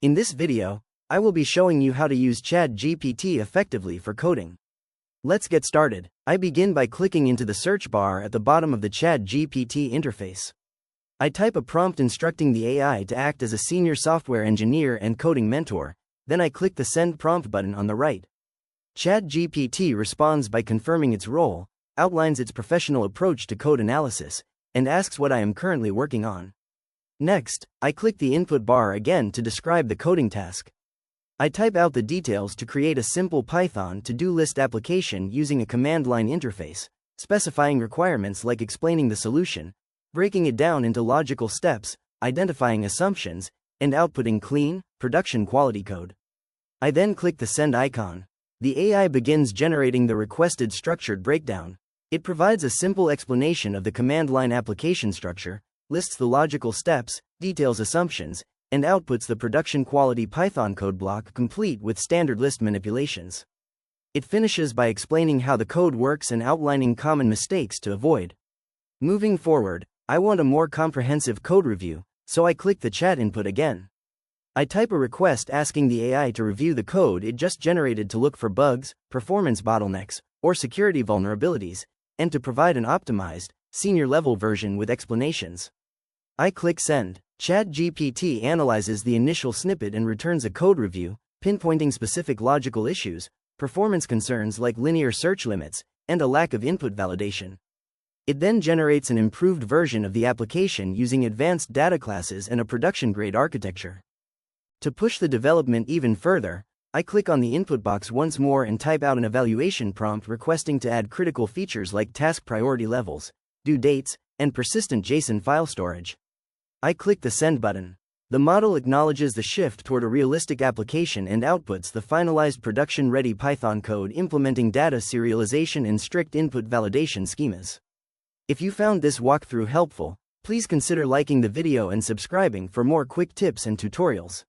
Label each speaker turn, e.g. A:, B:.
A: In this video, I will be showing you how to use ChatGPT effectively for coding. Let's get started. I begin by clicking into the search bar at the bottom of the ChatGPT interface. I type a prompt instructing the AI to act as a senior software engineer and coding mentor, then I click the Send Prompt button on the right. ChatGPT responds by confirming its role, outlines its professional approach to code analysis, and asks what I am currently working on. Next, I click the input bar again to describe the coding task. I type out the details to create a simple Python to-do list application using a command line interface, specifying requirements like explaining the solution, breaking it down into logical steps, identifying assumptions, and outputting clean, production quality code. I then click the send icon. The AI begins generating the requested structured breakdown. It provides a simple explanation of the command line application structure, lists the logical steps, details assumptions, and outputs the production quality Python code block complete with standard list manipulations. It finishes by explaining how the code works and outlining common mistakes to avoid. Moving forward, I want a more comprehensive code review, so I click the chat input again. I type a request asking the AI to review the code it just generated to look for bugs, performance bottlenecks, or security vulnerabilities, and to provide an optimized, senior-level version with explanations. I click Send. ChatGPT analyzes the initial snippet and returns a code review, pinpointing specific logical issues, performance concerns like linear search limits, and a lack of input validation. It then generates an improved version of the application using advanced data classes and a production-grade architecture. To push the development even further, I click on the input box once more and type out an evaluation prompt requesting to add critical features like task priority levels, due dates, and persistent JSON file storage. I click the Send button. The model acknowledges the shift toward a realistic application and outputs the finalized production-ready Python code implementing data serialization and strict input validation schemas. If you found this walkthrough helpful, please consider liking the video and subscribing for more quick tips and tutorials.